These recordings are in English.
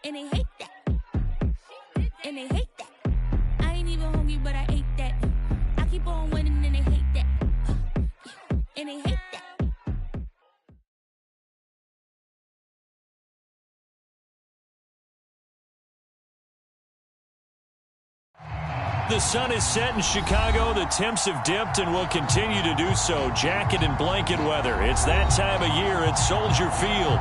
and they hate that. And they hate that. I ain't even hungry, but I ate that. I keep on winning and they hate that. And they hate that. The sun is set in Chicago. The temps have dipped and will continue to do so. Jacket and blanket weather. It's that time of year at Soldier Field.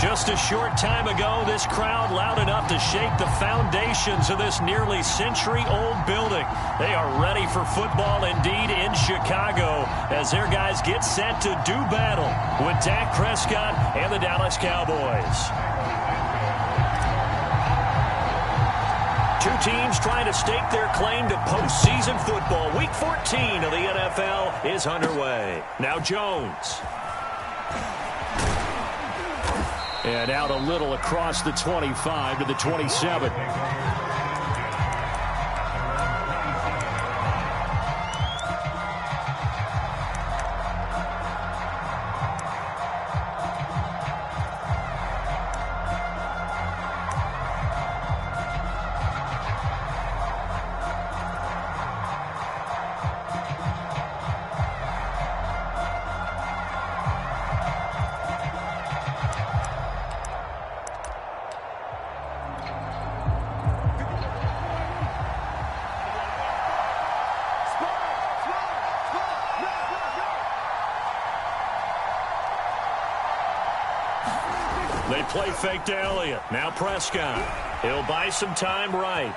Just a short time ago, this crowd loud enough to shake the foundations of this nearly century-old building. They are ready for football indeed in Chicago as their guys get set to do battle with Dak Prescott and the Dallas Cowboys. Two teams trying to stake their claim to postseason football. Week 14 of the NFL is underway. Now Jones. And out a little across the 25 to the 27. They play fake to Elliott. Now Prescott. He'll buy some time right.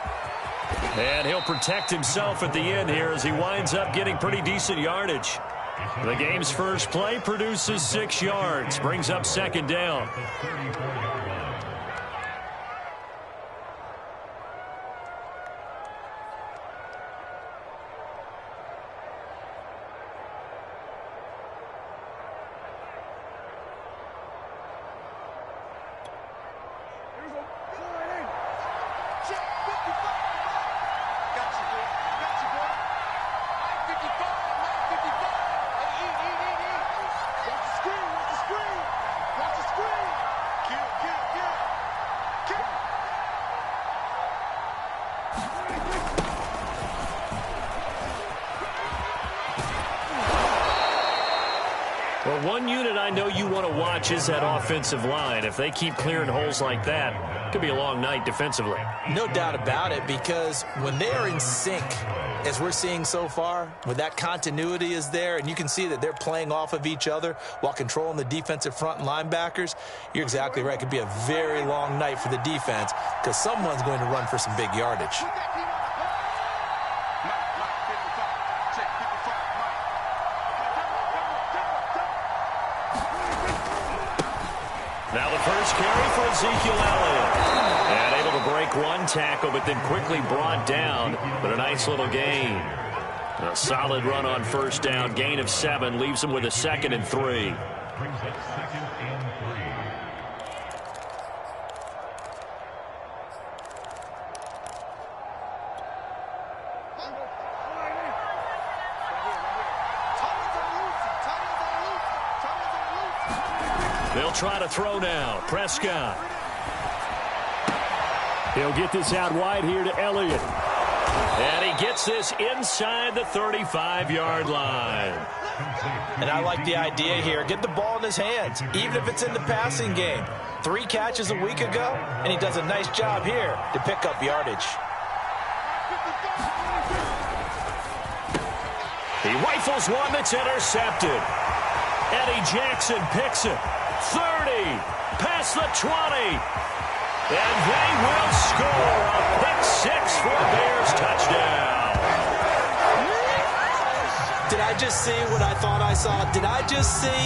And he'll protect himself at the end here as he winds up getting pretty decent yardage. The game's first play produces 6 yards. Brings up second down. Well, one unit I know you want to watch is that offensive line. If they keep clearing holes like that, it could be a long night defensively. No doubt about it, because when they are in sync, as we're seeing so far, when that continuity is there and you can see that they're playing off of each other while controlling the defensive front and linebackers, you're exactly right. It could be a very long night for the defense because someone's going to run for some big yardage. Now the first carry for Ezekiel Elliott. And able to break one tackle, but then quickly brought down. But a nice little gain. A solid run on first down. Gain of 7 leaves him with a 2nd and 3. They'll try to throw now. Prescott. He'll get this out wide here to Elliott. And he gets this inside the 35-yard line. And I like the idea here. Get the ball in his hands, even if it's in the passing game. 3 catches a week ago, and he does a nice job here to pick up yardage. He rifles one that's intercepted. Eddie Jackson picks it. 30, past the 20, and they will score a pick 6 for a Bears touchdown. Did I just see what I thought I saw? Did I just see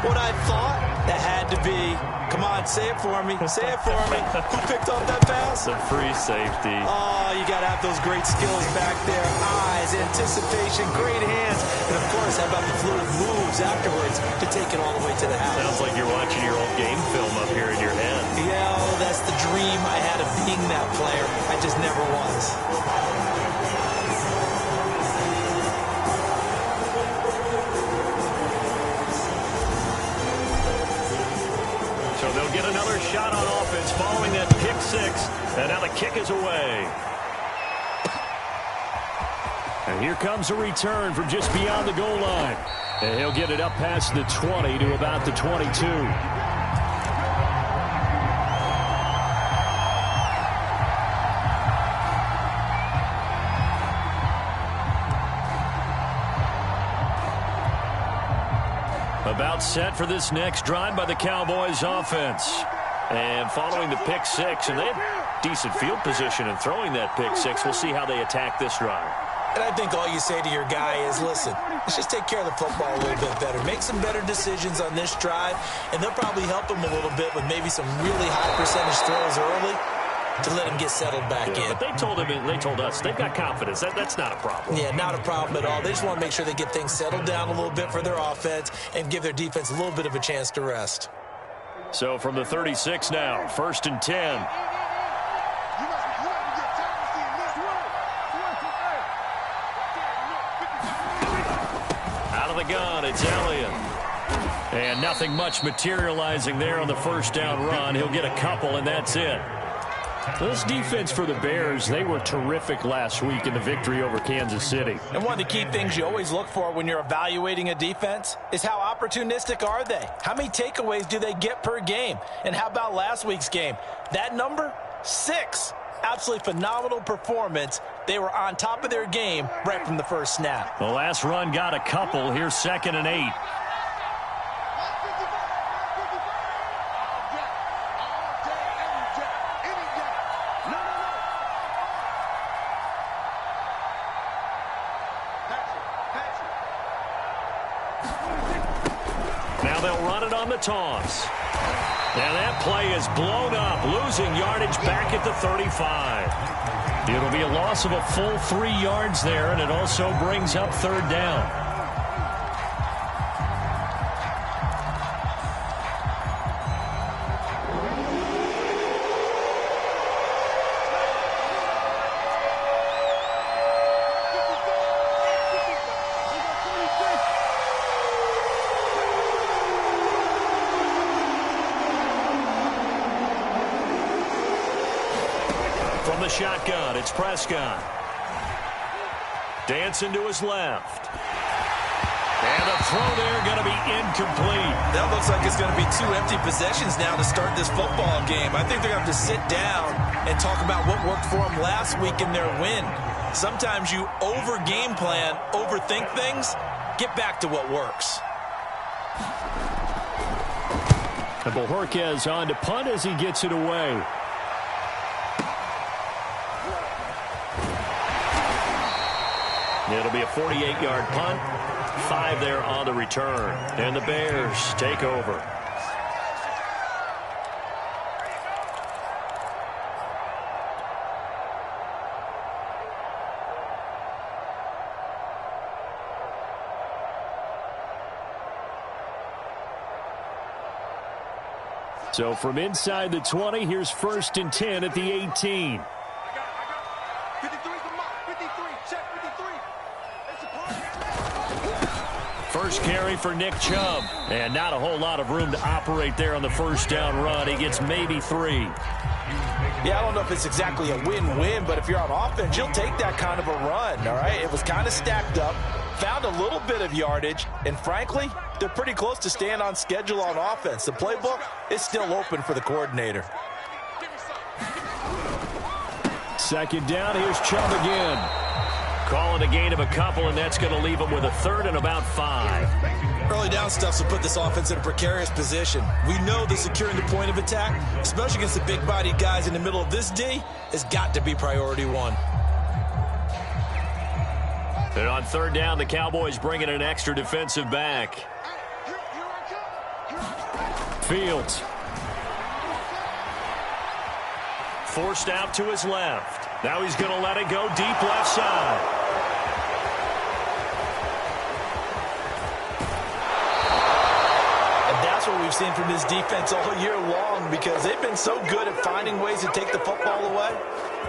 what I thought? That had to be. Come on, say it for me. Say it for me. Who picked up that pass? The free safety. Oh, you got to have those great skills back there. Eyes, anticipation, great hands. And, of course, how about the fluid moves afterwards to take it all the way to the house? Sounds like you're watching your old game film up here in your head. Yeah, oh, that's the dream I had of being that player. I just never was. So they'll get another shot on offense following that pick And now the kick is away. And here comes a return from just beyond the goal line. And he'll get it up past the 20 to about the 22. About set for this next drive by the Cowboys offense. And following the pick six, and they have decent field position in throwing that pick six. We'll see how they attack this drive. And I think all you say to your guy is, listen, let's just take care of the football a little bit better. Make some better decisions on this drive, and they'll probably help him a little bit with maybe some really high percentage throws early to let him get settled back in. But they told us, they've got confidence. That's not a problem. Yeah, not a problem at all. They just want to make sure they get things settled down a little bit for their offense and give their defense a little bit of a chance to rest. So from the 36 now, 1st and 10. Out of the gun, it's Elliott. And nothing much materializing there on the first down run. He'll get a couple, and that's it. This defense for the Bears, they were terrific last week in the victory over Kansas City. And one of the key things you always look for when you're evaluating a defense is how opportunistic are they? How many takeaways do they get per game? And how about last week's game? That number, 6. Absolutely phenomenal performance. They were on top of their game right from the first snap. The last run got a couple. Here's 2nd and 8. Now they'll run it on the toss. Now that play is blown up, losing yardage back at the 35. It'll be a loss of a full 3 yards there, and it also brings up 3rd down. From the shotgun, it's Prescott. Dancing to his left. And a throw there going to be incomplete. That looks like it's going to be 2 empty possessions now to start this football game. I think they're going to have to sit down and talk about what worked for them last week in their win. Sometimes you over-game plan, overthink things, get back to what works. And Bojorquez on to punt as he gets it away. It'll be a 48-yard punt. 5 there on the return. And the Bears take over. So from inside the 20, here's 1st and 10 at the 18. First carry for Nick Chubb. And not a whole lot of room to operate there on the first down run. He gets maybe 3. Yeah, I don't know if it's exactly a win-win, but if you're on offense, you'll take that kind of a run, all right? It was kind of stacked up, found a little bit of yardage, and frankly, they're pretty close to staying on schedule on offense. The playbook is still open for the coordinator. 2nd down, here's Chubb again. Calling a gain of a couple, and that's going to leave him with a 3rd and about 5. Early down stuff will put this offense in a precarious position. We know that securing the point of attack, especially against the big-bodied guys in the middle of this D, has got to be priority 1. And on 3rd down, the Cowboys bring in an extra defensive back. Fields. Forced out to his left. Now he's going to let it go deep left side. And that's what we've seen from this defense all year long, because they've been so good at finding ways to take the football away.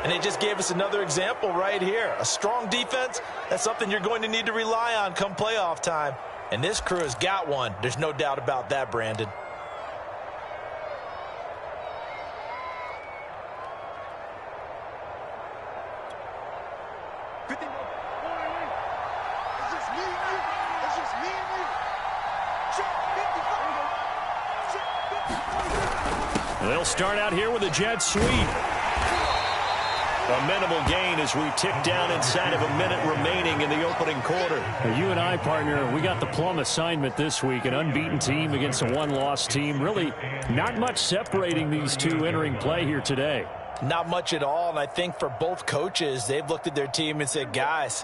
And they just gave us another example right here. A strong defense, that's something you're going to need to rely on come playoff time. And this crew has got one. There's no doubt about that, Brandon. They'll start out here with a jet sweep. A minimal gain as we tick down inside of a minute remaining in the opening quarter. You and I, partner, we got the plum assignment this week. An unbeaten team against a one-loss team. Really not much separating these two entering play here today. Not much at all, and I think for both coaches, they've looked at their team and said, guys,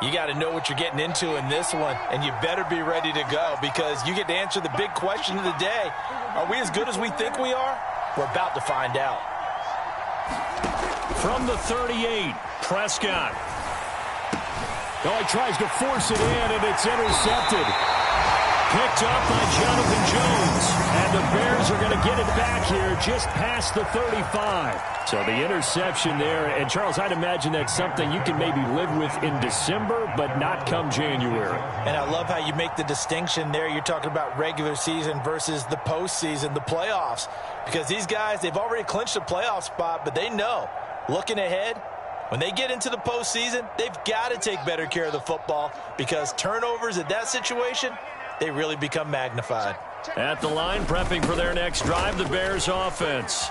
you got to know what you're getting into in this one, and you better be ready to go because you get to answer the big question of the day. Are we as good as we think we are? We're about to find out. From the 38, Prescott. Oh, he tries to force it in, and it's intercepted. Picked up by Jonathan Jones. And the Bears are going to get it back here just past the 35. So the interception there. And, Charles, I'd imagine that's something you can maybe live with in December, but not come January. And I love how you make the distinction there. You're talking about regular season versus the postseason, the playoffs. Because these guys, they've already clinched a playoff spot, but they know, looking ahead, when they get into the postseason, they've got to take better care of the football because turnovers at that situation, they really become magnified. At the line, prepping for their next drive, the Bears offense.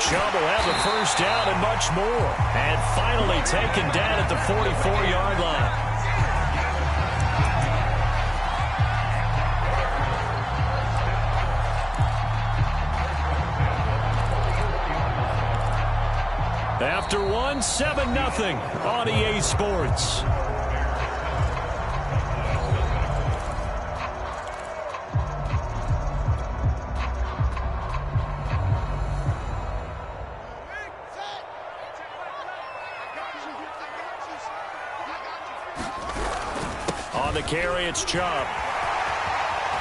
Chubb will have a first down and much more. And finally taken down at the 44-yard line. After one, 7-0 on EA Sports. On the carry, it's Chubb.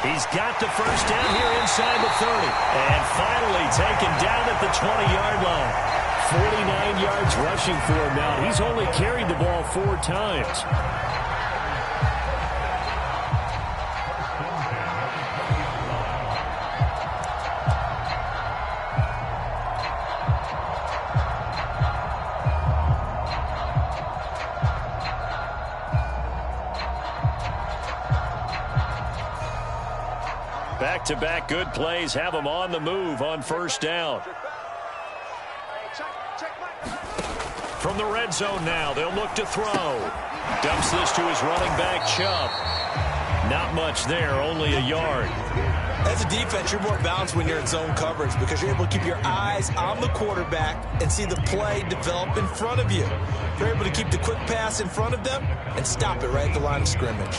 He's got the first down here inside the 30. And finally taken down at the 20-yard line. 49 yards rushing for him now. He's only carried the ball 4 times. Back-to-back good plays have him on the move on first down. From the red zone now, they'll look to throw. Dumps this to his running back, Chubb. Not much there, only a yard. As a defense, you're more balanced when you're in zone coverage because you're able to keep your eyes on the quarterback and see the play develop in front of you. You're able to keep the quick pass in front of them and stop it right at the line of scrimmage.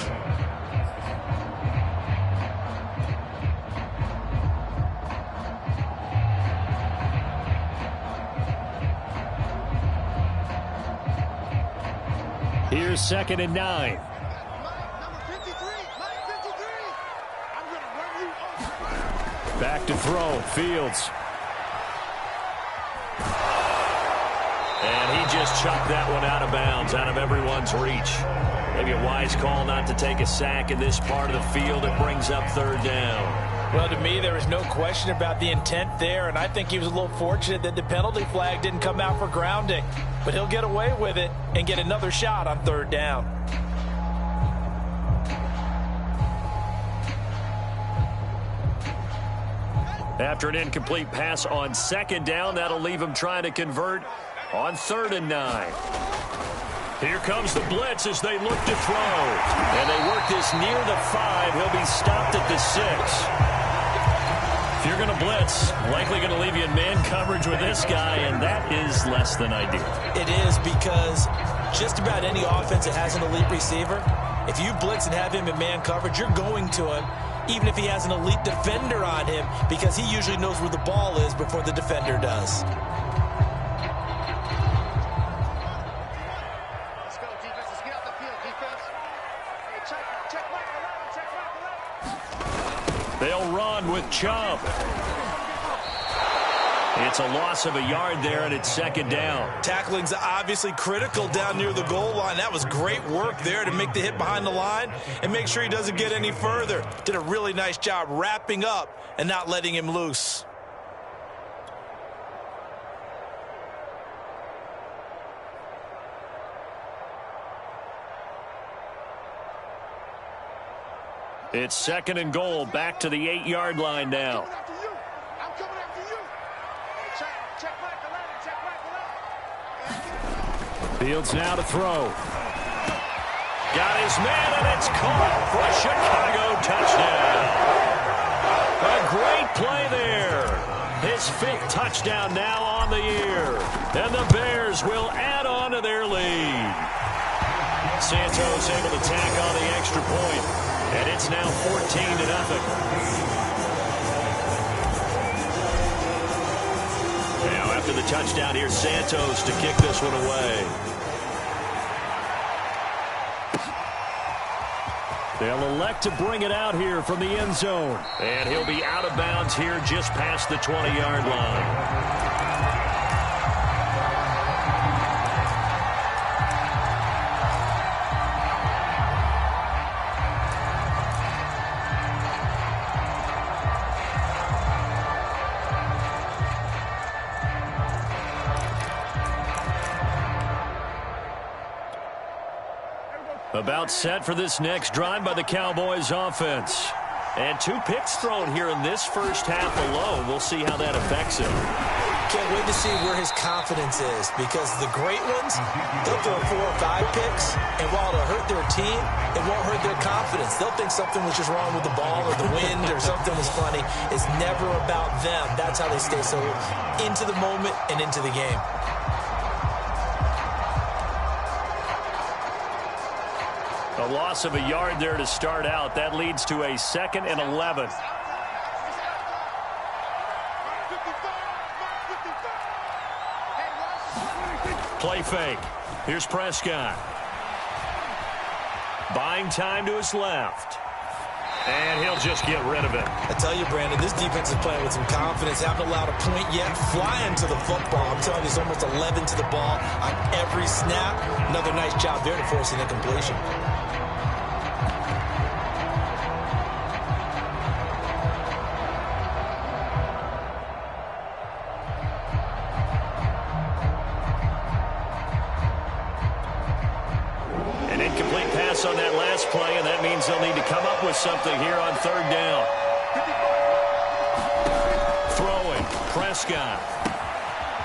Here's 2nd and 9. Back to throw, Fields. And he just chucked that one out of bounds, out of everyone's reach. Maybe a wise call not to take a sack in this part of the field. It brings up 3rd down. Well, to me, there was no question about the intent there, and I think he was a little fortunate that the penalty flag didn't come out for grounding. But he'll get away with it and get another shot on 3rd down. After an incomplete pass on 2nd down, that'll leave him trying to convert on 3rd and 9. Here comes the blitz as they look to throw. And they work this near the 5. He'll be stopped at the 6. If you're going to blitz, likely going to leave you in man coverage with this guy, and that is less than ideal. It is because just about any offense that has an elite receiver, if you blitz and have him in man coverage, you're going to him, even if he has an elite defender on him, because he usually knows where the ball is before the defender does. They'll run with Chubb. It's a loss of a yard there, and it's 2nd down. Tackling's obviously critical down near the goal line. That was great work there to make the hit behind the line and make sure he doesn't get any further. Did a really nice job wrapping up and not letting him loose. It's 2nd and goal, back to the 8-yard line now. Fields now to throw. Got his man, and it's caught for a Chicago touchdown. A great play there. His 5th touchdown now on the year. And the Bears will add on to their lead. Santos able to tack on the extra point. And it's now 14-0. Now after the touchdown, here's Santos to kick this one away. They'll elect to bring it out here from the end zone. And he'll be out of bounds here just past the 20-yard line. About set for this next drive by the Cowboys offense. And 2 picks thrown here in this first half alone. We'll see how that affects him. Can't wait to see where his confidence is, because the great ones, they'll throw 4 or 5 picks, and while it'll hurt their team, it won't hurt their confidence. They'll think something was just wrong with the ball or the wind or something was funny. It's never about them. That's how they stay so into the moment and into the game. A loss of a yard there to start out. That leads to a 2nd and 11. Play fake. Here's Prescott. Buying time to his left. And he'll just get rid of it. I tell you, Brandon, this defense is playing with some confidence. Haven't allowed a point yet. Flying to the football. I'm telling you, it's almost 11 to the ball on every snap. Another nice job there to force an incompletion. On that last play, and that means they'll need to come up with something here on 3rd down. Throwing, Prescott.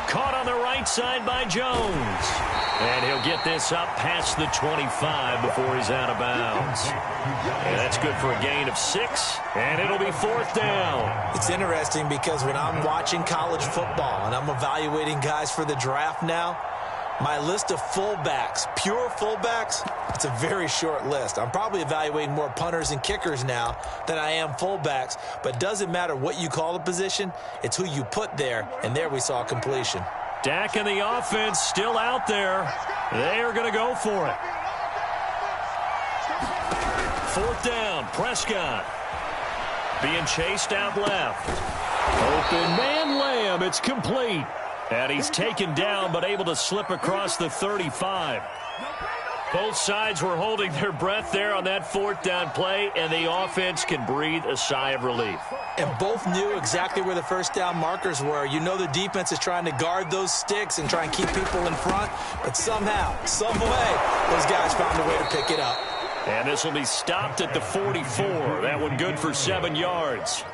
Caught on the right side by Jones. And he'll get this up past the 25 before he's out of bounds. And that's good for a gain of 6, and it'll be 4th down. It's interesting because when I'm watching college football and I'm evaluating guys for the draft now, my list of fullbacks, pure fullbacks, it's a very short list. I'm probably evaluating more punters and kickers now than I am fullbacks, but it doesn't matter what you call the position, it's who you put there, and there we saw completion. Dak and the offense still out there. They are going to go for it. 4th down, Prescott. Being chased out left. Open man, Lamb, it's complete. And he's taken down, but able to slip across the 35. Both sides were holding their breath there on that 4th down play, and the offense can breathe a sigh of relief. And both knew exactly where the 1st down markers were. You know the defense is trying to guard those sticks and try and keep people in front, but somehow, some way, those guys found a way to pick it up. And this will be stopped at the 44. That one good for 7 yards.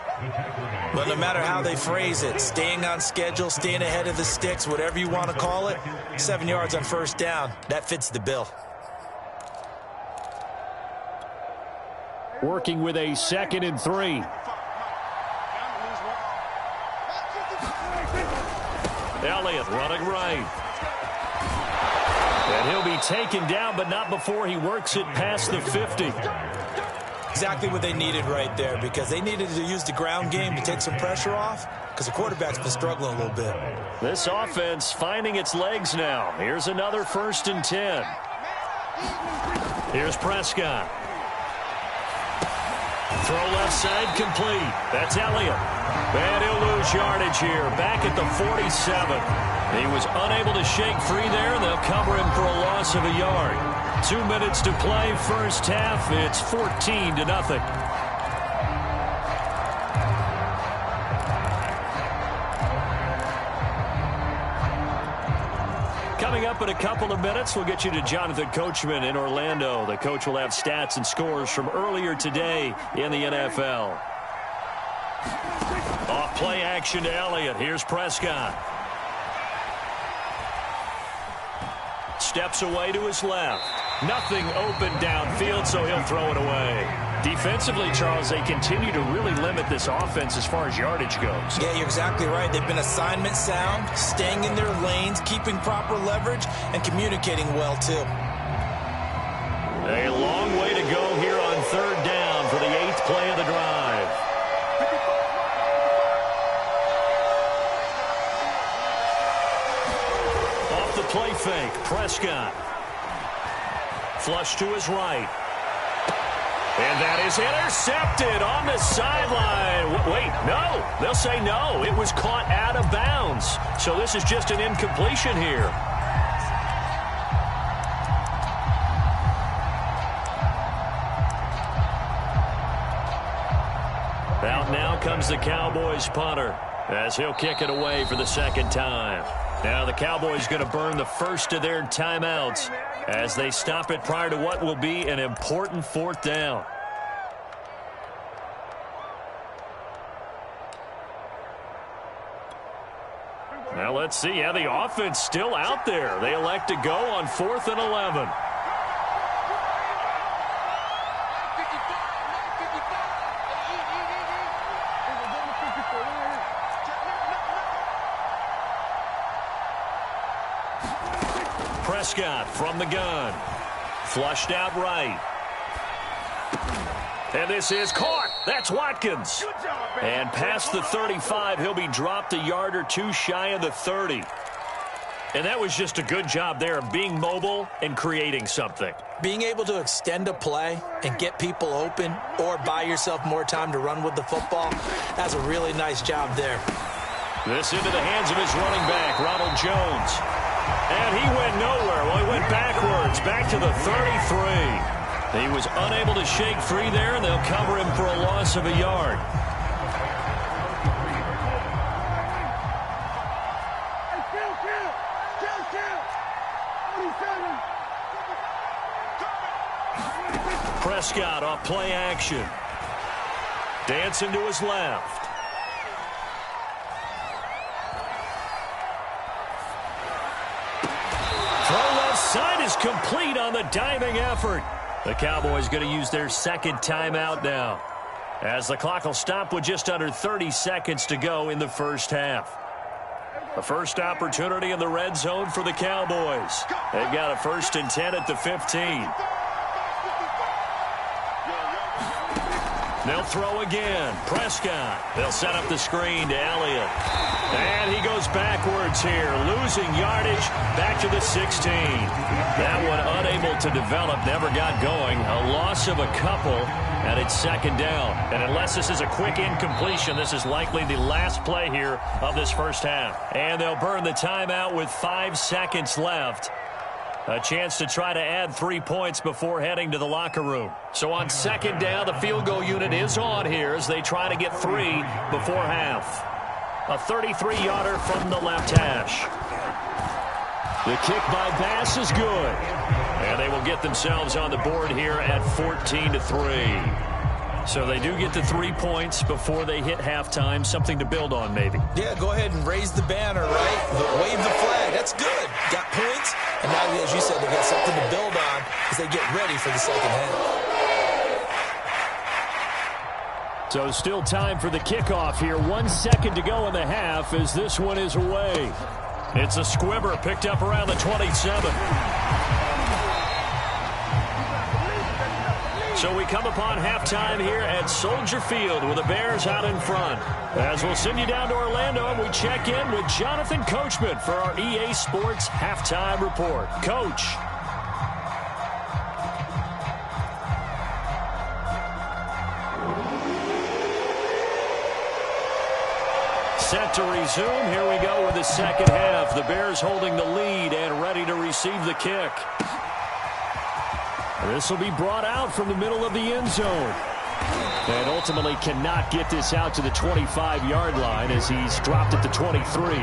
But no matter how they phrase it, staying on schedule, staying ahead of the sticks, whatever you want to call it, 7 yards on 1st down, that fits the bill. Working with a 2nd and 3. Elliott running right. And he'll be taken down, but not before he works it past the 50. Exactly what they needed right there, because they needed to use the ground game to take some pressure off, because the quarterback's been struggling a little bit. This offense finding its legs now. Here's another 1st and 10. Here's Prescott. Throw left side complete. That's Elliott. And he'll lose yardage here, back at the 47. He was unable to shake free there, and they'll cover him for a loss of a yard. 2 minutes to play, first half. It's 14-0. Coming up in a couple of minutes, we'll get you to Jonathan Coachman in Orlando. The coach will have stats and scores from earlier today in the NFL. Off play action to Elliott. Here's Prescott. Steps away to his left. Nothing open downfield, so he'll throw it away. Defensively, Charles, they continue to really limit this offense as far as yardage goes. Yeah, you're exactly right. They've been assignment sound, staying in their lanes, keeping proper leverage, and communicating well, too. A long way to go here on third down for the 8th play of the drive. Off the play fake, Prescott. Flush to his right. And that is intercepted on the sideline. Wait, no. They'll say no. It was caught out of bounds. So this is just an incompletion here. Out now comes the Cowboys punter as he'll kick it away for the second time. Now the Cowboys going to burn the first of their timeouts as they stop it prior to what will be an important 4th down. Now let's see. Yeah, the offense still out there. They elect to go on 4th and 11. Prescott from the gun. Flushed out right. And this is caught. That's Watkins. And past the 35, he'll be dropped a yard or two shy of the 30. And that was just a good job there of being mobile and creating something. Being able to extend a play and get people open or buy yourself more time to run with the football, that's a really nice job there. This into the hands of his running back, Ronald Jones. And he went nowhere. Well, he went backwards, back to the 33. He was unable to shake free there, and they'll cover him for a loss of a yard. Prescott off play action. Dancing to his left. Throw left side is complete on the diving effort. The Cowboys going to use their second timeout now, as the clock will stop with just under 30 seconds to go in the first half. The first opportunity in the red zone for the Cowboys. They've got a 1st and 10 at the 15. They'll throw again. Prescott. They'll set up the screen to Elliott. And he goes backwards here, losing yardage back to the 16. That one unable to develop, never got going. A loss of a couple, and it's second down. And unless this is a quick incompletion, this is likely the last play here of this first half. And they'll burn the timeout with 5 seconds left. A chance to try to add 3 points before heading to the locker room. So on second down, the field goal unit is on here as they try to get 3 before half. A 33-yarder from the left hash. The kick by Bass is good. And they will get themselves on the board here at 14-3. So they do get the 3 points before they hit halftime. Something to build on, maybe. Yeah, go ahead and raise the banner, right? Wave the flag. That's good. Got points. And now, as you said, they've got something to build on as they get ready for the second half. So still time for the kickoff here. 1 second to go in the half as this one is away. It's a squibber picked up around the 27. So we come upon halftime here at Soldier Field with the Bears out in front. As we'll send you down to Orlando and we check in with Jonathan Coachman for our EA Sports Halftime Report. Coach. Set to resume. Here we go with the second half. The Bears holding the lead and ready to receive the kick. This will be brought out from the middle of the end zone. And ultimately cannot get this out to the 25-yard line as he's dropped at the 23.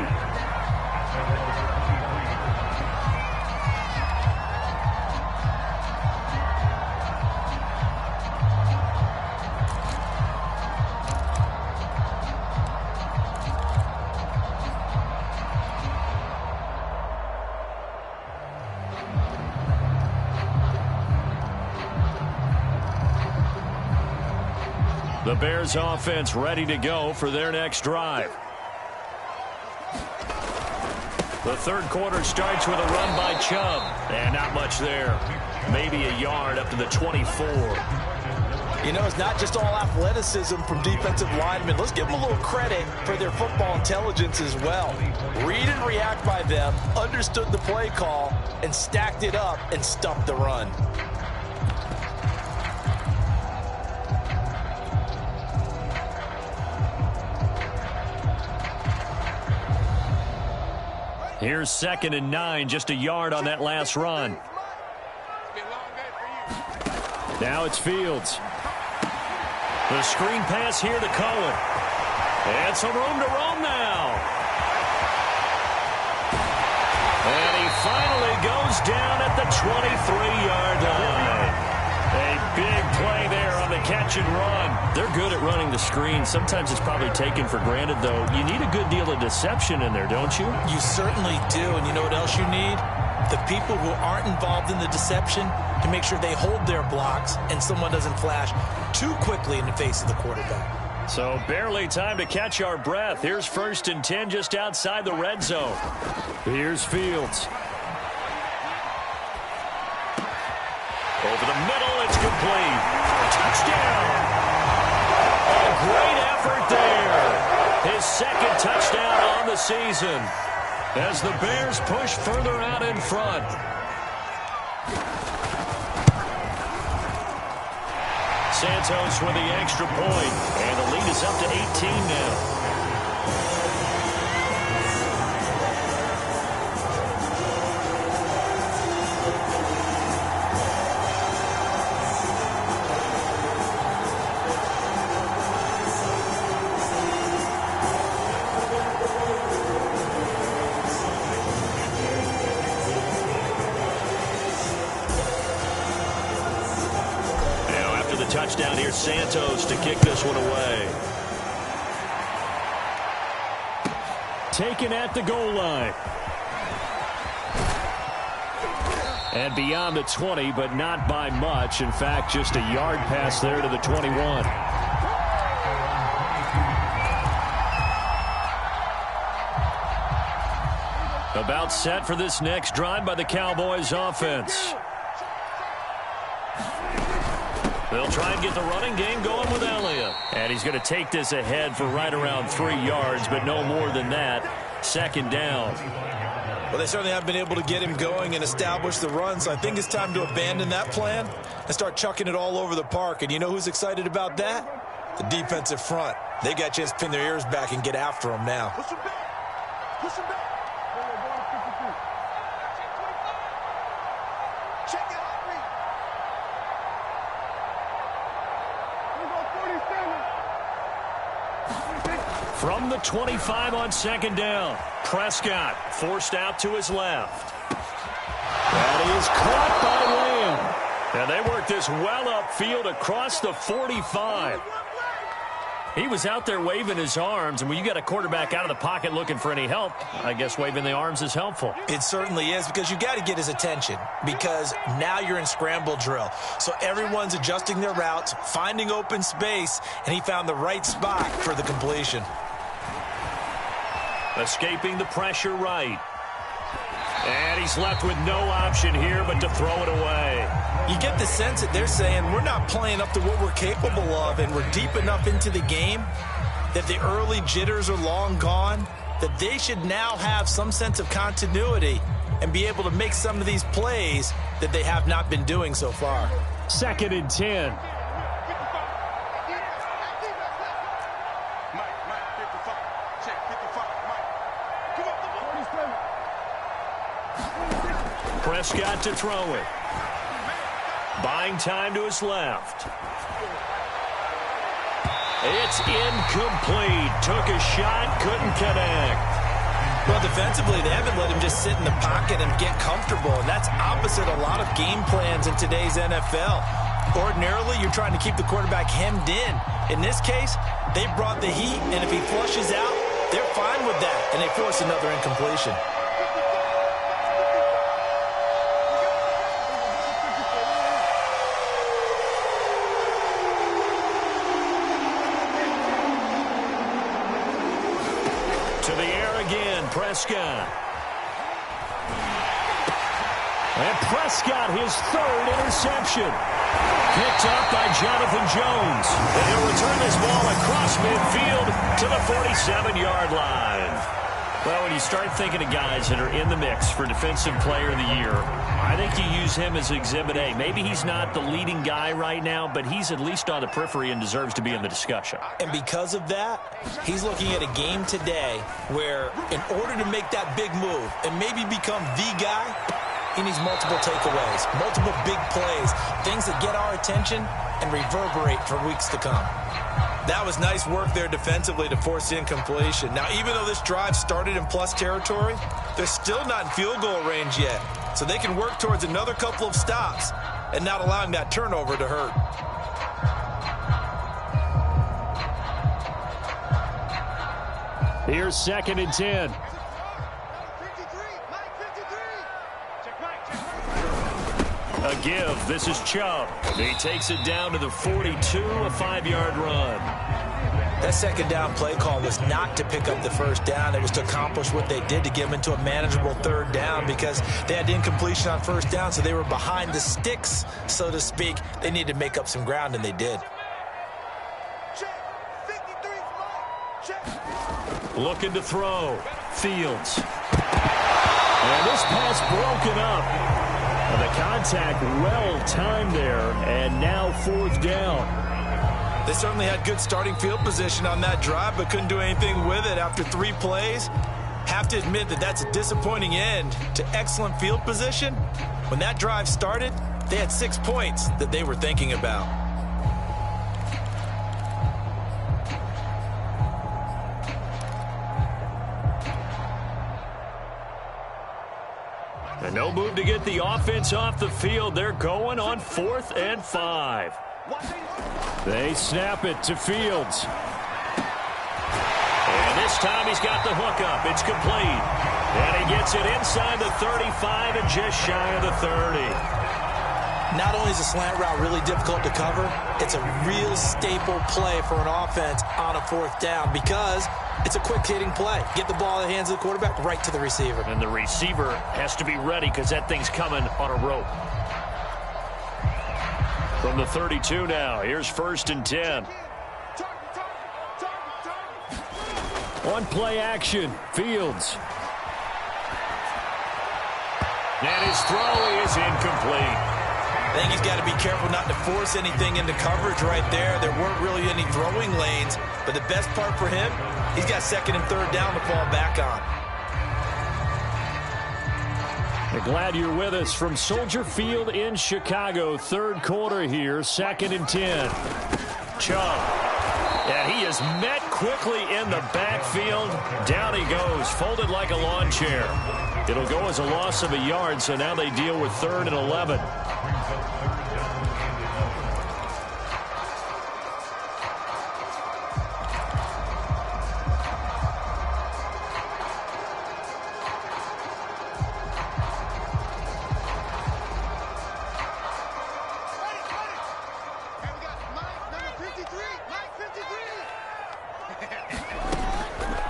The Bears offense ready to go for their next drive. The third quarter starts with a run by Chubb. And not much there. Maybe a yard up to the 24. You know, it's not just all athleticism from defensive linemen. Let's give them a little credit for their football intelligence as well. Read and react by them, understood the play call, and stacked it up and stuffed the run. Here's 2nd and 9, just a yard on that last run. Now it's Fields. The screen pass here to Cohen. And some room to roam now. And he finally goes down at the 23-yard line. A big play there on the catch and run. They're good at running the screen. Sometimes it's probably taken for granted, though. You need a good deal of deception in there, don't you? You certainly do. And you know what else you need? The people who aren't involved in the deception to make sure they hold their blocks and someone doesn't flash too quickly in the face of the quarterback. So barely time to catch our breath. Here's 1st and 10 just outside the red zone. Here's Fields. Over the middle, it's complete. Touchdown! A great effort there. His 2nd touchdown on the season as the Bears push further out in front. Santos with the extra point, and the lead is up to 18 now. Touchdown here, Santos to kick this one away. Taken at the goal line. And beyond the 20, but not by much. In fact, just a yard pass there to the 21. About set for this next drive by the Cowboys offense. They'll try and get the running game going with Elliott. And he's going to take this ahead for right around 3 yards, but no more than that. 2nd down. Well, they certainly haven't been able to get him going and establish the run, so I think it's time to abandon that plan and start chucking it all over the park. And you know who's excited about that? The defensive front. They got a chance to pin their ears back and get after him now. Push him back. Push him back. Check it out. From the 25 on 2nd down. Prescott forced out to his left. That is caught by Lamb. And they work this well upfield across the 45. He was out there waving his arms, and when you got a quarterback out of the pocket looking for any help, I guess waving the arms is helpful. It certainly is, because you got to get his attention, because now you're in scramble drill. So everyone's adjusting their routes, finding open space, and he found the right spot for the completion. Escaping the pressure right. And he's left with no option here but to throw it away. You get the sense that they're saying we're not playing up to what we're capable of, and we're deep enough into the game that the early jitters are long gone, that they should now have some sense of continuity and be able to make some of these plays that they have not been doing so far. 2nd and 10. Prescott to throw it. Buying time to his left. It's incomplete. Took a shot, couldn't connect. Well, defensively, they haven't let him just sit in the pocket and get comfortable, and that's opposite a lot of game plans in today's NFL. Ordinarily, you're trying to keep the quarterback hemmed in. In this case, they brought the heat, and if he flushes out, they're fine with that, and they force another incompletion. Prescott. And Prescott, his third interception. Picked up by Jonathan Jones. And he'll return this ball across midfield to the 47-yard line. Well, when you start thinking of guys that are in the mix for Defensive Player of the Year, I think you use him as Exhibit A. Maybe he's not the leading guy right now, but he's at least on the periphery and deserves to be in the discussion. And because of that, he's looking at a game today where in order to make that big move and maybe become the guy, he needs multiple takeaways, multiple big plays, things that get our attention and reverberate for weeks to come. That was nice work there defensively to force the incompletion. Now, even though this drive started in plus territory, they're still not in field goal range yet. So they can work towards another couple of stops and not allowing that turnover to hurt. Here's 2nd and 10. A give. This is Chubb. He takes it down to the 42, a 5-yard run. That second down play call was not to pick up the first down. It was to accomplish what they did to get them into a manageable third down because they had incompletion on first down, so they were behind the sticks, so to speak. They needed to make up some ground, and they did. Looking to throw. Fields. And this pass broken up. The contact well-timed there, and now 4th down. They certainly had good starting field position on that drive, but couldn't do anything with it after 3 plays. Have to admit that that's a disappointing end to excellent field position. When that drive started, they had 6 points that they were thinking about. And no move to get the offense off the field. They're going on 4th and 5. They snap it to Fields. And this time he's got the hook up. It's complete. And he gets it inside the 35 and just shy of the 30. Not only is a slant route really difficult to cover, it's a real staple play for an offense on a 4th down because it's a quick-hitting play. Get the ball in the hands of the quarterback right to the receiver. And the receiver has to be ready because that thing's coming on a rope. From the 32 now, here's 1st and 10. On play action, Fields. And his throw is incomplete. I think he's got to be careful not to force anything into coverage right there. There weren't really any throwing lanes, but the best part for him, he's got 2nd and 3rd down to fall back on. We're glad you're with us from Soldier Field in Chicago. 3rd quarter here, 2nd and 10. Chubb. And he is met quickly in the backfield. Down he goes, folded like a lawn chair. It'll go as a loss of a yard, so now they deal with 3rd and 11.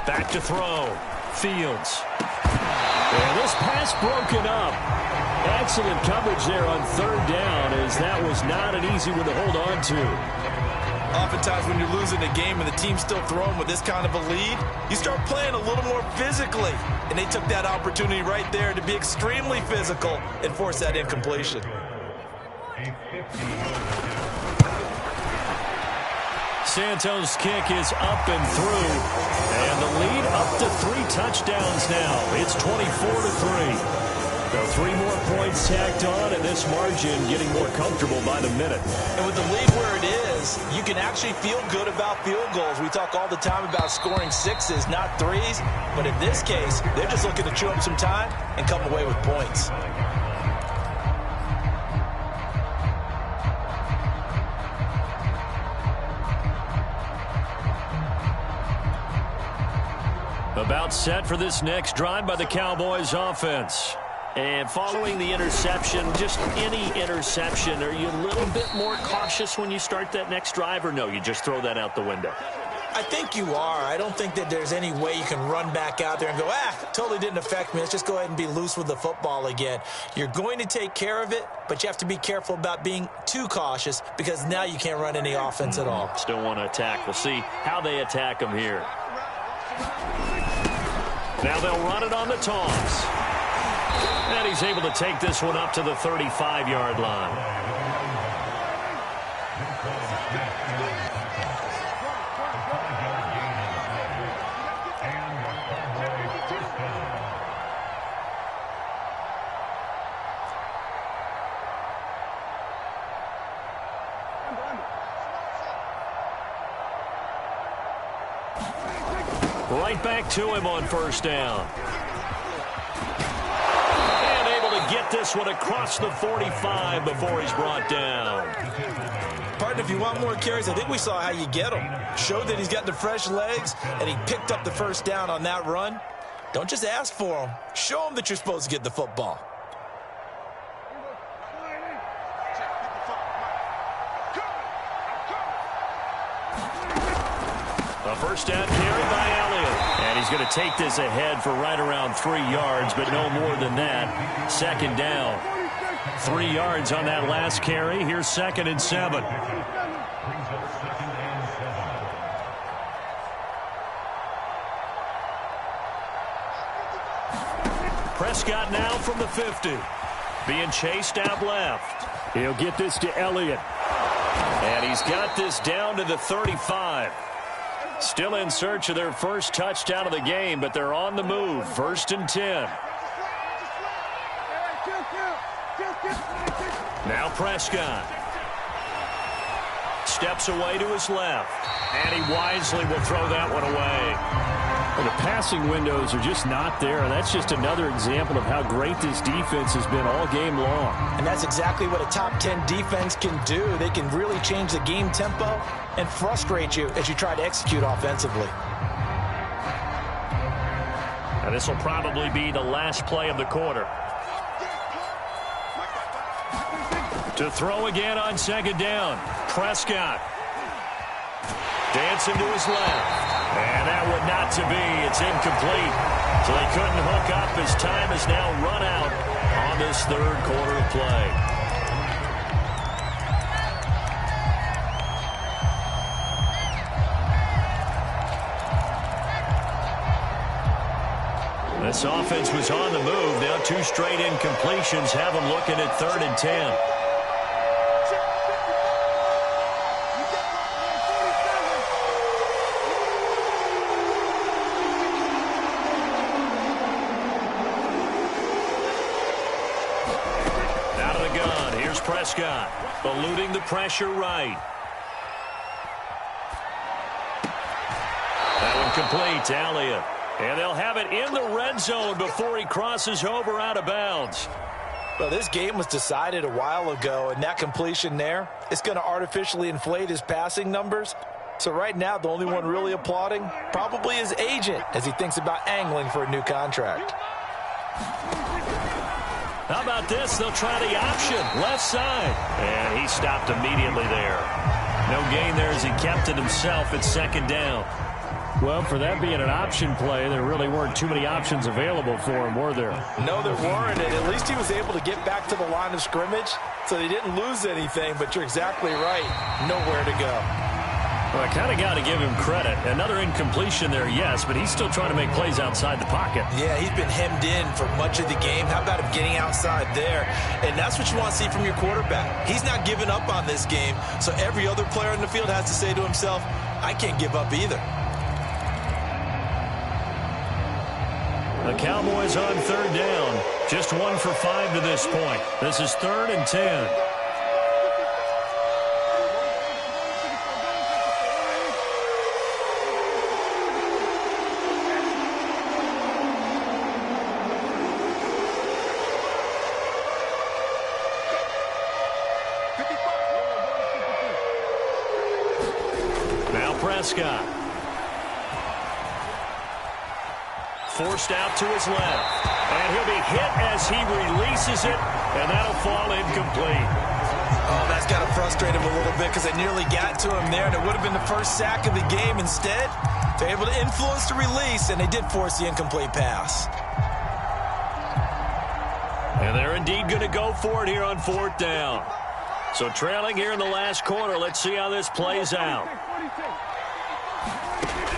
Back to throw. Fields. And this pass broken up. Excellent coverage there on 3rd down, as that was not an easy one to hold on to. Oftentimes when you're losing a game and the team's still throwing with this kind of a lead, you start playing a little more physically. And they took that opportunity right there to be extremely physical and force that incompletion. Santos' kick is up and through. And the lead up to 3 touchdowns now. It's 24-3. So 3 more points tacked on, and this margin getting more comfortable by the minute. And with the lead where it is, you can actually feel good about field goals. We talk all the time about scoring 6s, not 3s. But in this case, they're just looking to chew up some time and come away with points. About set for this next drive by the Cowboys offense. And following the interception, just any interception, are you a little bit more cautious when you start that next drive, or no, you just throw that out the window? I think you are. I don't think that there's any way you can run back out there and go, totally didn't affect me. Let's just go ahead and be loose with the football again. You're going to take care of it, but you have to be careful about being too cautious because now you can't run any offense at all. Still want to attack. We'll see how they attack him here. Now they'll run it on the toss. And he's able to take this one up to the 35-yard line. Right back to him on first down. And able to get this one across the 45 before he's brought down. Partner, if you want more carries, I think we saw how you get him. Showed that he's got the fresh legs, and he picked up the first down on that run. Don't just ask for him. Show him that you're supposed to get the football. A first down carry by Elliott. And he's going to take this ahead for right around 3 yards, but no more than that. Second down. 3 yards on that last carry. Here's 2nd and 7. Prescott now from the 50. Being chased out left. He'll get this to Elliott. And he's got this down to the 35. Still in search of their first touchdown of the game, but they're on the move. 1st and 10. Now Prescott. Steps away to his left. And he wisely will throw that one away. Well, the passing windows are just not there. That's just another example of how great this defense has been all game long. And that's exactly what a top 10 defense can do. They can really change the game tempo and frustrate you as you try to execute offensively. Now this will probably be the last play of the quarter. To throw again on 2nd down. Prescott. Dancing to his left. And that would not to be. It's incomplete. So they couldn't hook up as time has now run out on this 3rd quarter of play. This offense was on the move. Now 2 straight incompletions have them looking at 3rd and 10. Prescott eluding the pressure right. That one complete to Elliott. And they'll have it in the red zone before he crosses over out of bounds. Well, this game was decided a while ago, and that completion there is going to artificially inflate his passing numbers. So right now, the only one really applauding probably his agent as he thinks about angling for a new contract. How about this? They'll try the option. Left side. And he stopped immediately there. No gain there as he kept it himself at 2nd down. Well, for that being an option play, there really weren't too many options available for him, were there? No, there weren't. And at least he was able to get back to the line of scrimmage, so they didn't lose anything. But you're exactly right. Nowhere to go. Well, I kind of got to give him credit. Another incompletion there, yes, but he's still trying to make plays outside the pocket. Yeah, he's been hemmed in for much of the game. How about him getting outside there? And that's what you want to see from your quarterback. He's not giving up on this game, so every other player in the field has to say to himself, I can't give up either. The Cowboys on 3rd down. Just 1 for 5 to this point. This is 3rd and 10. Prescott. Forced out to his left. And he'll be hit as he releases it, and that'll fall incomplete. Oh, that's got to frustrate him a little bit because they nearly got to him there, and it would have been the first sack of the game. Instead, they're able to influence the release, and they did force the incomplete pass. And they're indeed going to go for it here on 4th down. So trailing here in the last quarter. Let's see how this plays out.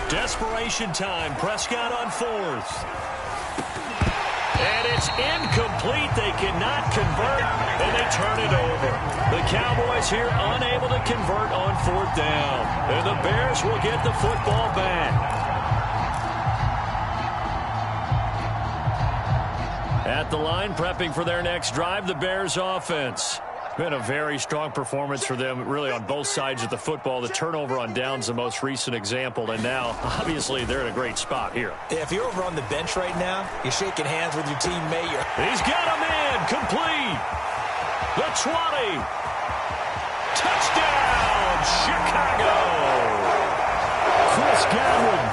Desperation time. Prescott on 4th. And it's incomplete. They cannot convert, and they turn it over. The Cowboys here unable to convert on 4th down. And the Bears will get the football back. At the line, prepping for their next drive, the Bears offense. Been a very strong performance for them, really, on both sides of the football. The turnover on downs, the most recent example, and now, obviously, they're in a great spot here. If you're over on the bench right now, you're shaking hands with your teammate. He's got a man, complete. The 20. Touchdown, Chicago. Chris Godwin,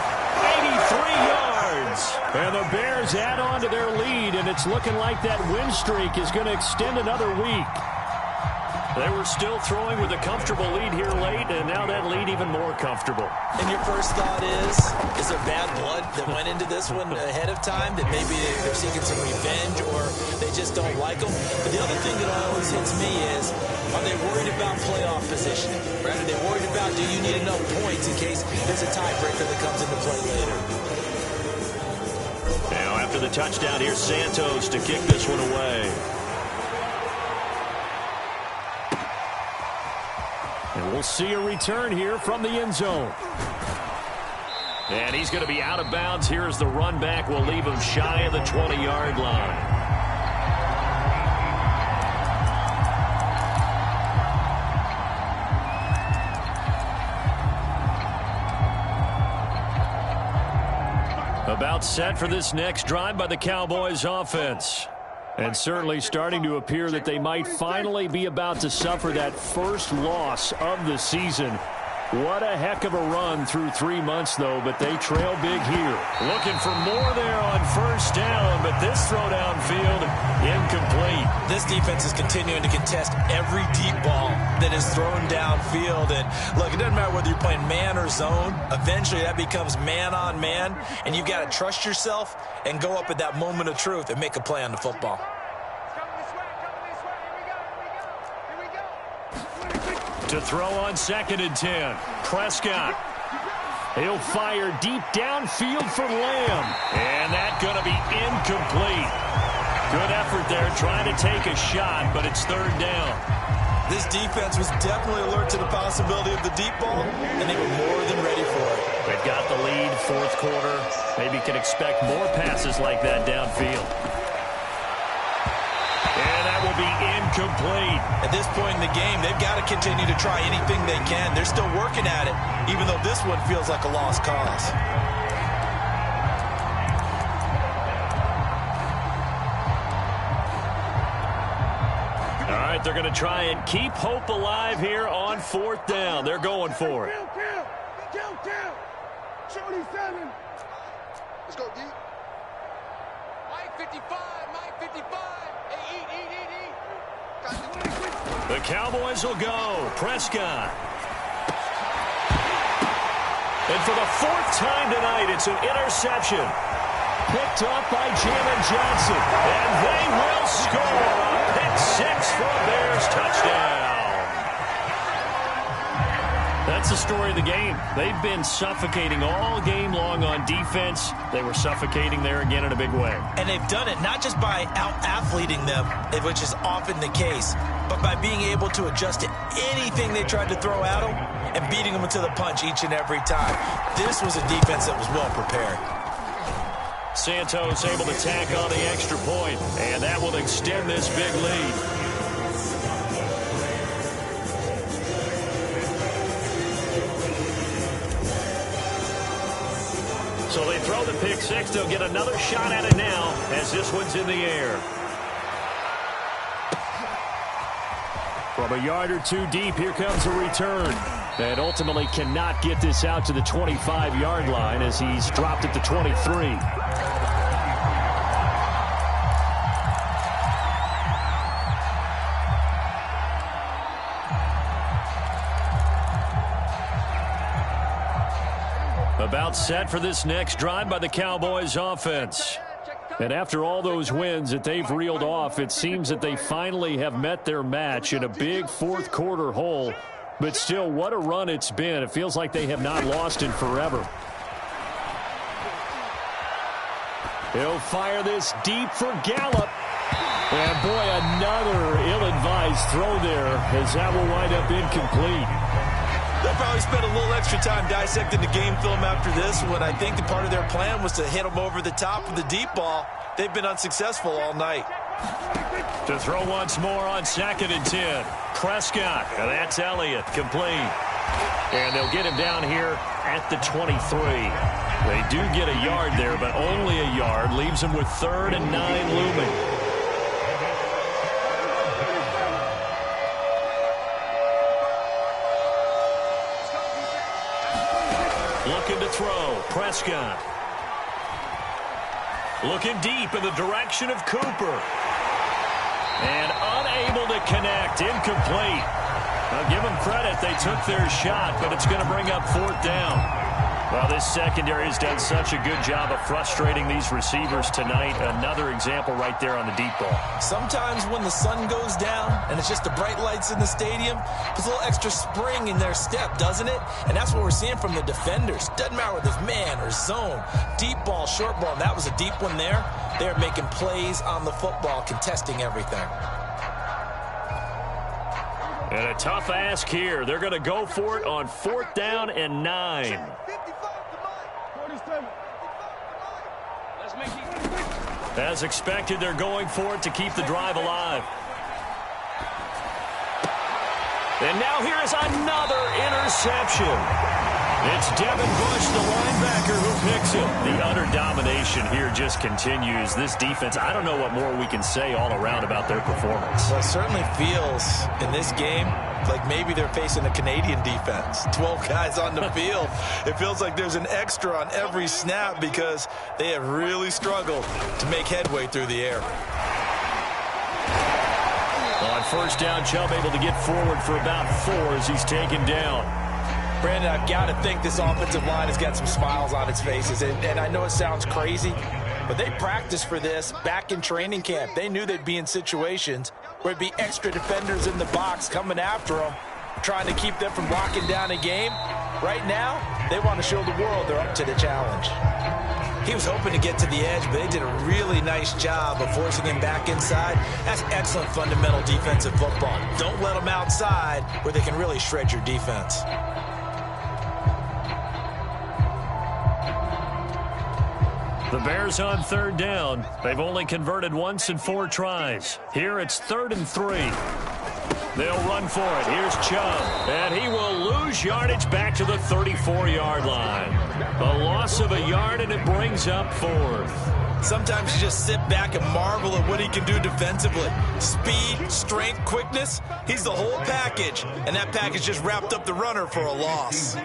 83 yards. And the Bears add on to their lead, and it's looking like that win streak is going to extend another week. They were still throwing with a comfortable lead here late, and now that lead even more comfortable. And your first thought is there bad blood that went into this one ahead of time, that maybe they're seeking some revenge or they just don't like them? But the other thing that always hits me is, are they worried about playoff positioning? Right? Are they worried about, do you need enough points in case there's a tiebreaker that comes into play later? Now after the touchdown, here's Santos to kick this one away. And we'll see a return here from the end zone. And he's going to be out of bounds. Here's the run back. We'll leave him shy of the 20-yard line. About set for this next drive by the Cowboys offense. And certainly starting to appear that they might finally be about to suffer that first loss of the season. What a heck of a run through 3 months, though, but they trail big here. Looking for more there on first down, but this throw downfield, incomplete. This defense is continuing to contest every deep ball that is thrown downfield. And look, it doesn't matter whether you're playing man or zone. Eventually that becomes man on man, and you've got to trust yourself and go up at that moment of truth and make a play on the football. To throw on 2nd and 10. Prescott. He'll fire deep downfield for Lamb. And that's going to be incomplete. Good effort there trying to take a shot, but it's 3rd down. This defense was definitely alert to the possibility of the deep ball, and they were more than ready for it. They've got the lead, 4th quarter. Maybe can expect more passes like that downfield. And that will be incomplete. At this point in the game, they've got to continue to try anything they can. They're still working at it, even though this one feels like a lost cause. All right, they're going to try and keep hope alive here on 4th down. They're going for it. Count. 27. Let's go, D. Mike 55. The Cowboys will go. Prescott. And for the 4th time tonight, it's an interception. Picked up by Jamin Johnson. And they will score. A pick 6 for a Bears touchdown. That's the story of the game. They've been suffocating all game long on defense. They were suffocating there again in a big way. And they've done it not just by out-athleting them, which is often the case, but by being able to adjust to anything they tried to throw at them and beating them to the punch each and every time. This was a defense that was well prepared. Santos able to tack on the extra point, and that will extend this big lead. So they throw the pick 6. They'll get another shot at it now as this one's in the air. From a yard or two deep, here comes a return. And ultimately cannot get this out to the 25-yard line as he's dropped at the 23. About set for this next drive by the Cowboys offense. And after all those wins that they've reeled off, it seems that they finally have met their match in a big fourth quarter hole. But still, what a run it's been. It feels like they have not lost in forever. He'll fire this deep for Gallup. And boy, another ill-advised throw there as that will wind up incomplete. They'll probably spend a little extra time dissecting the game film after this one. I think the part of their plan was to hit them over the top of the deep ball. They've been unsuccessful all night. To throw once more on 2nd and 10. Prescott, and that's Elliott, complete. And they'll get him down here at the 23. They do get a yard there, but only a yard. Leaves them with 3rd and 9 looming. Looking to throw, Prescott. Looking deep in the direction of Cooper. And unable to connect, incomplete. I'll give them credit, they took their shot, but it's going to bring up 4th down. Well, this secondary has done such a good job of frustrating these receivers tonight. Another example right there on the deep ball. Sometimes when the sun goes down and it's just the bright lights in the stadium, there's a little extra spring in their step, doesn't it? And that's what we're seeing from the defenders. Doesn't matter whether it's man or zone, deep ball, short ball. That was a deep one there. They're making plays on the football, contesting everything. And a tough ask here. They're going to go for it on 4th down and 9. As expected, they're going for it to keep the drive alive. And now here is another interception. It's Devin Bush, the linebacker, who picks it. The utter domination here just continues. This defense, I don't know what more we can say all around about their performance. Well, it certainly feels in this game like maybe they're facing a Canadian defense. 12 guys on the field. It feels like there's an extra on every snap because they have really struggled to make headway through the air. On 1st down, Chubb able to get forward for about 4 as he's taken down. Brandon, I've got to think this offensive line has got some smiles on its faces. And I know it sounds crazy, but they practiced for this back in training camp. They knew they'd be in situations where it'd be extra defenders in the box coming after them, trying to keep them from locking down a game. Right now, they want to show the world they're up to the challenge. He was hoping to get to the edge, but they did a really nice job of forcing him back inside. That's excellent fundamental defensive football. Don't let them outside where they can really shred your defense. The Bears on 3rd down. They've only converted once in 4 tries. Here it's 3rd and 3. They'll run for it. Here's Chubb. And he will lose yardage back to the 34-yard line. A loss of a yard, and it brings up 4th. Sometimes you just sit back and marvel at what he can do defensively. Speed, strength, quickness. He's the whole package. And that package just wrapped up the runner for a loss.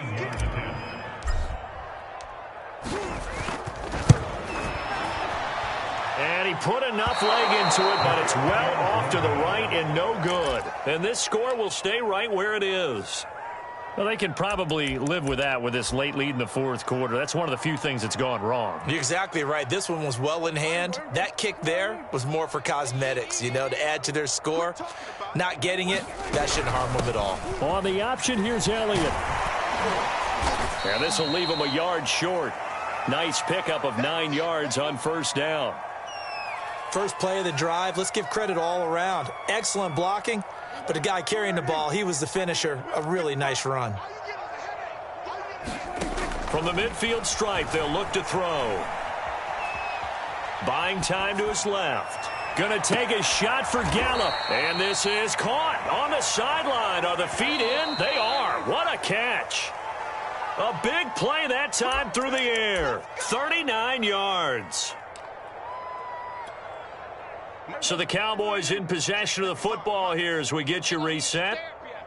And he put enough leg into it, but it's well off to the right and no good. And this score will stay right where it is. Well, they can probably live with that with this late lead in the 4th quarter. That's one of the few things that's gone wrong. You're exactly right. This one was well in hand. That kick there was more for cosmetics, you know, to add to their score. Not getting it, that shouldn't harm them at all. On the option, here's Elliott. And this will leave him a yard short. Nice pickup of 9 yards on 1st down. First play of the drive, let's give credit all around. Excellent blocking, but the guy carrying the ball, he was the finisher. A really nice run. From the midfield stripe, they'll look to throw. Buying time to his left. Going to take a shot for Gallup. And this is caught on the sideline. Are the feet in? They are. What a catch. A big play that time through the air. 39 yards. So the Cowboys in possession of the football here as we get you reset.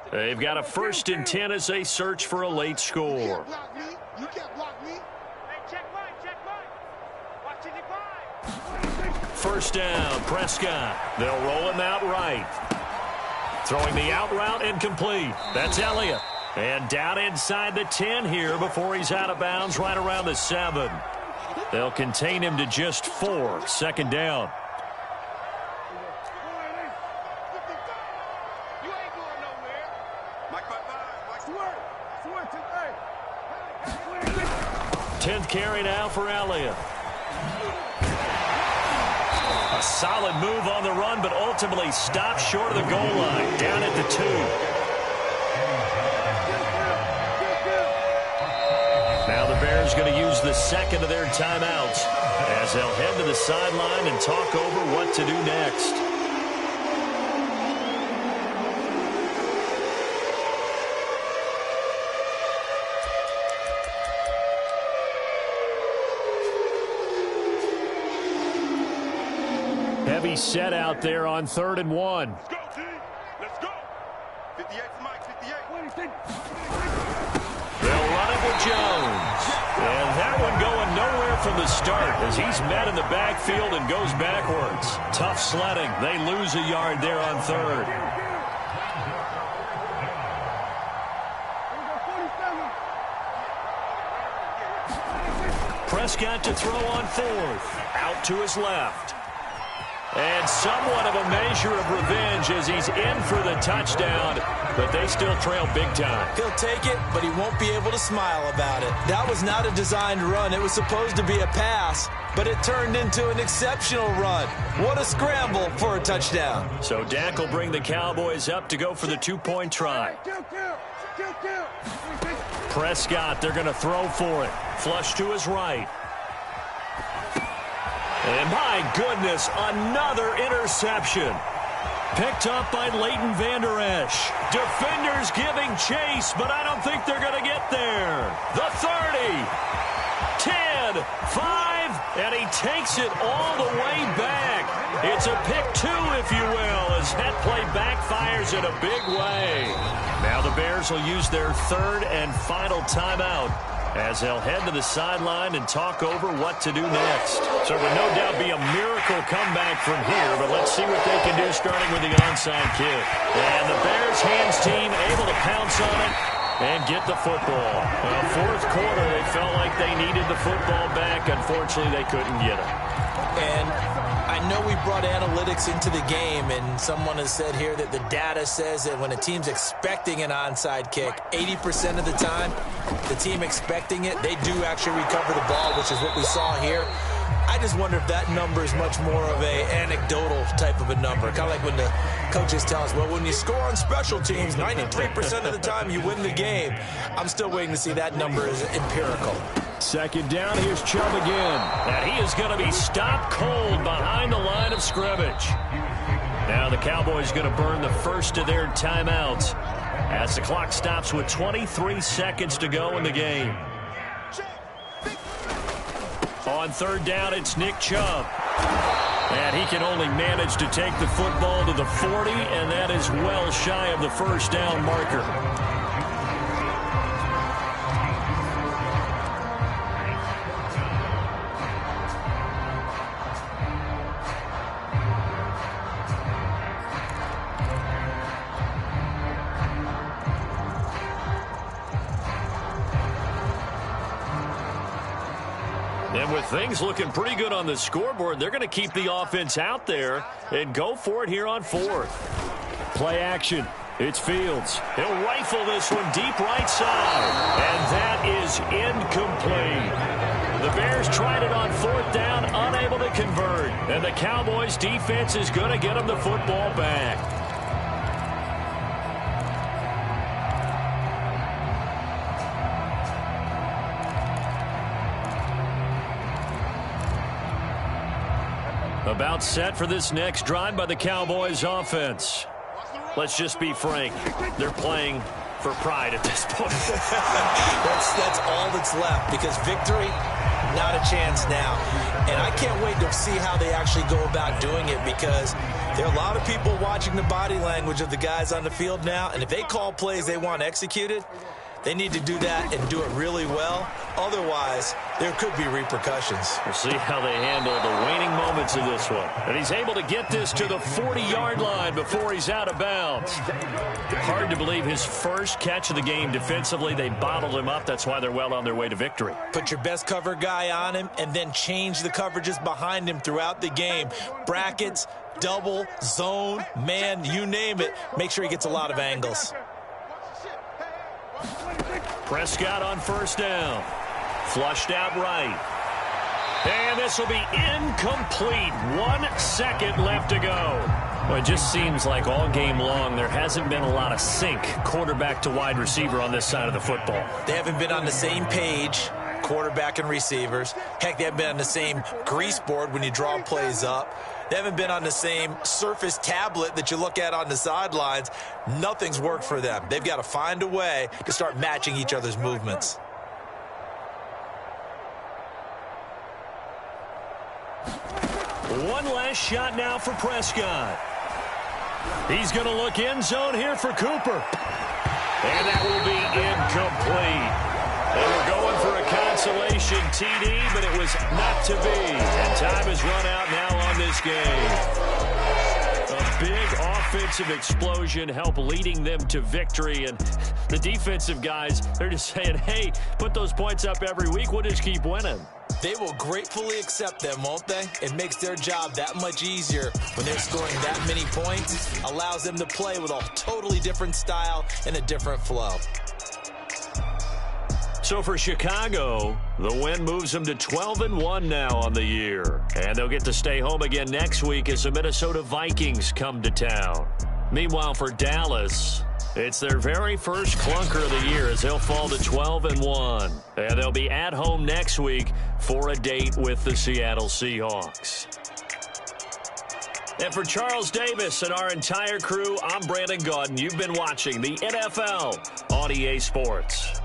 They've got a 1st and 10 as they search for a late score. You can't block me. Hey, check right. Watch it, 1st down, Prescott. They'll roll him out right. Throwing the out route incomplete. That's Elliott. And down inside the 10 here before he's out of bounds right around the 7. They'll contain him to just 4. Second down. You ain't going nowhere. Mike, 10th carry now for Elliott. A solid move on the run, but ultimately stopped short of the goal line, down at the 2. Now the Bears going to use the second of their timeouts as they'll head to the sideline and talk over what to do next. Heavy set out there on 3rd and 1. Let's go, G. Let's go. 58 for Mike, 58. They'll run it with Jones. And that one going nowhere from the start as he's met in the backfield and goes backwards. Tough sledding. They lose a yard there on 3rd. Prescott to throw on 4th. Out to his left. And somewhat of a measure of revenge as he's in for the touchdown, but they still trail big time. He'll take it, but he won't be able to smile about it. That was not a designed run. It was supposed to be a pass, but it turned into an exceptional run. What a scramble for a touchdown. So Dak will bring the Cowboys up to go for the 2-point try. Prescott, they're going to throw for it. Flush to his right. And my goodness, another interception. Picked up by Leighton Vander Esch. Defenders giving chase, but I don't think they're going to get there. The 30, 10, 5, and he takes it all the way back. It's a pick 2, if you will, as that play backfires in a big way. Now the Bears will use their 3rd and final timeout as they'll head to the sideline and talk over what to do next. So it would no doubt be a miracle comeback from here, but let's see what they can do starting with the onside kick. And the Bears hands team able to pounce on it and get the football. Fourth quarter, they felt like they needed the football back. Unfortunately, they couldn't get it. And I know we brought analytics into the game, and someone has said here that the data says that when a team's expecting an onside kick, 80% of the time, the team expecting it, they do actually recover the ball, which is what we saw here. I just wonder if that number is much more of a anecdotal type of a number. Kind of like when the coaches tell us, well, when you score on special teams, 93% of the time you win the game. I'm still waiting to see that number is empirical. Second down, here's Chubb again. And he is going to be stopped cold behind the line of scrimmage. Now the Cowboys going to burn the first of their timeouts as the clock stops with 23 seconds to go in the game. On 3rd down, it's Nick Chubb. And he can only manage to take the football to the 40, and that is well shy of the first down marker. And with things looking pretty good on the scoreboard, they're going to keep the offense out there and go for it here on 4th. Play action. It's Fields. He'll rifle this one deep right side. And that is incomplete. The Bears tried it on 4th down, unable to convert. And the Cowboys defense is going to get them the football back. About set for this next drive by the Cowboys offense. Let's just be frank. They're playing for pride at this point. That's all that's left, because victory, not a chance now. And I can't wait to see how they actually go about doing it, because there are a lot of people watching the body language of the guys on the field now, and if they call plays they want executed, They need to do that and do it really well. Otherwise, there could be repercussions. We'll see how they handle the waning moments of this one. And he's able to get this to the 40-yard line before he's out of bounds. Hard to believe his first catch of the game defensively. They bottled him up. That's why they're well on their way to victory. Put your best cover guy on him and then change the coverages behind him throughout the game. Brackets, double, zone, man, you name it. Make sure he gets a lot of angles. Prescott on first down. Flushed out right. And this will be incomplete. 1 second left to go. Well, it just seems like all game long there hasn't been a lot of sync quarterback to wide receiver on this side of the football. They haven't been on the same page, quarterback and receivers. Heck, they haven't been on the same grease board when you draw plays up. They haven't been on the same surface tablet that you look at on the sidelines. Nothing's worked for them. They've got to find a way to start matching each other's movements. One last shot now for Prescott. He's going to look end zone here for Cooper. And that will be incomplete. They were going for a consolation TD, but it was not to be. And time has run out now on this game. A big offensive explosion helped leading them to victory. And the defensive guys, they're just saying, hey, put those points up every week. We'll just keep winning. They will gratefully accept them, won't they? It makes their job that much easier when they're scoring that many points. Allows them to play with a totally different style and a different flow. So for Chicago, the win moves them to 12-1 now on the year. And they'll get to stay home again next week as the Minnesota Vikings come to town. Meanwhile, for Dallas, it's their very first clunker of the year as they'll fall to 12-1. And they'll be at home next week for a date with the Seattle Seahawks. And for Charles Davis and our entire crew, I'm Brandon Gaudin. You've been watching the NFL on EA Sports.